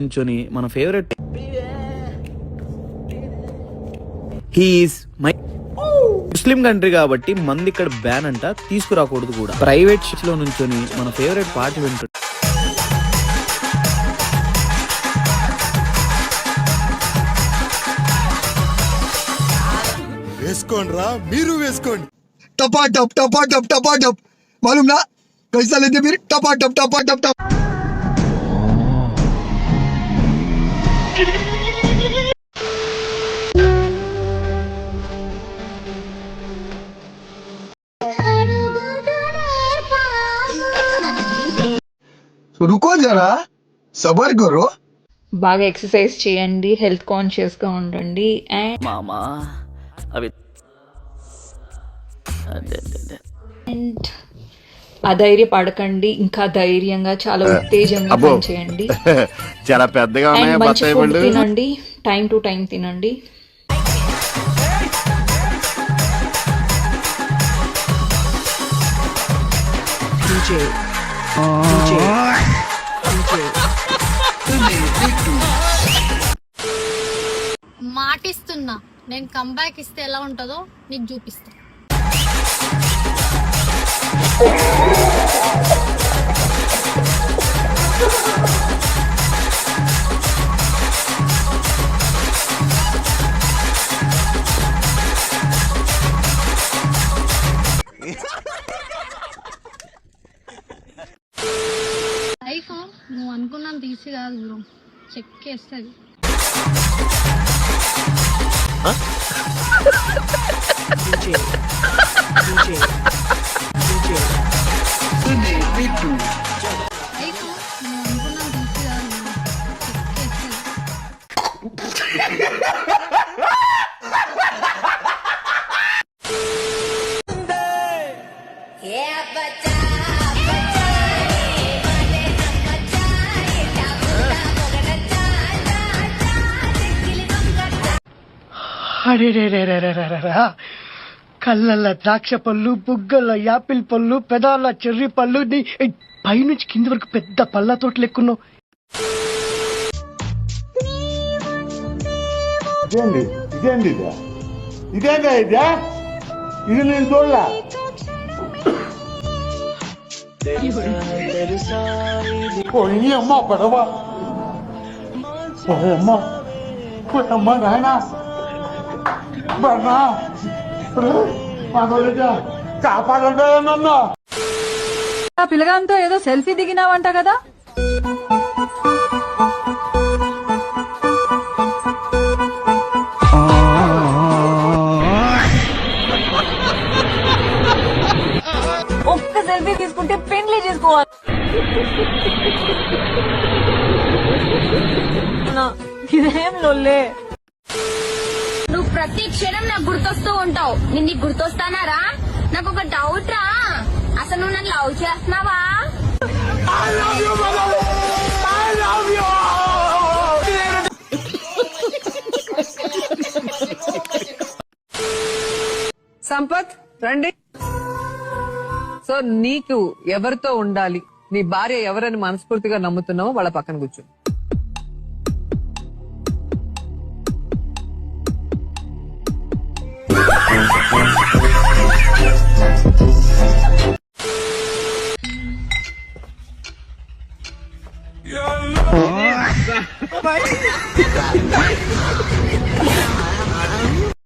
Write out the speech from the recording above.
నుంచొని మన favourite he is my ముస్లిం కంట్రీ కాబట్టి మంది ఇక్కడ బ్యాన్ అంట, తీసుకురాకూడదు కూడా. ప్రైవేట్ షిప్ లో నుంచొని మన ఫేవరెట్ పాట వింటుంది. వేసుకోండి రా, మీరు వేసుకోండి. टपा टप मालूम ना कैसा लेते फिर टपा टप तो रुको जरा सबर करो. బాగా ఎక్సర్సైజ్ చేయండి, హెల్త్ కాన్షియస్గా ఉండండి. మామా అవి అండ్ అధైర్యపడకండి, ఇంకా ధైర్యంగా చాలా ఉత్తేజంగా పనిచేయండి. చాలా పెద్దగా అండ్ మంచి ఫుడ్ తినండి, టైం టు టైం తినండి. మాటిస్తున్నా, నేను కంబ్యాక్ ఇస్తే ఎలా ఉంటుందో నీకు చూపిస్తా. లైఫ్ నువ్వు అనుకున్నాను తీసి కాదు బ్రో, చెక్కేస్తుంది. లైఫ్ నువ్వు అనుకున్నాను తీసి కాదు బ్రో, చెక్కేస్తుంది. కళ్ళల్ల ద్రాక్ష పళ్ళు, బుగ్గల యాపిల్ పళ్ళు, పెదాల చెర్రీ పళ్ళు, పైనుంచి కింది వరకు పెద్ద పళ్ళ తోట లెక్కున్నావు. ఇదేందా ఇదే? ఇది నేను చూడలే. అమ్మ పడవ అమ్మ నాయన కాపాడండి నన్ను. పిల్లగాంతో ఏదో సెల్ఫీ దిగినావంట కదా? ఒక్క సెల్ఫీ తీసుకుంటే పెళ్లి చేసుకోవాలి. ఇదేం లొల్లే. నువ్వు ప్రతి క్షణం నాకు గుర్తొస్తూ ఉంటావు. నేను నీకు గుర్తొస్తానారా? నాకు ఒక డౌట్ రా, అసలు నువ్వు నన్ను లవ్ చేస్తున్నావా? సంపత్ రండి. సో నీకు ఎవరితో ఉండాలి, నీ భార్య ఎవరని మనస్ఫూర్తిగా నమ్ముతున్నావో వాళ్ళ పక్కన కూర్చో.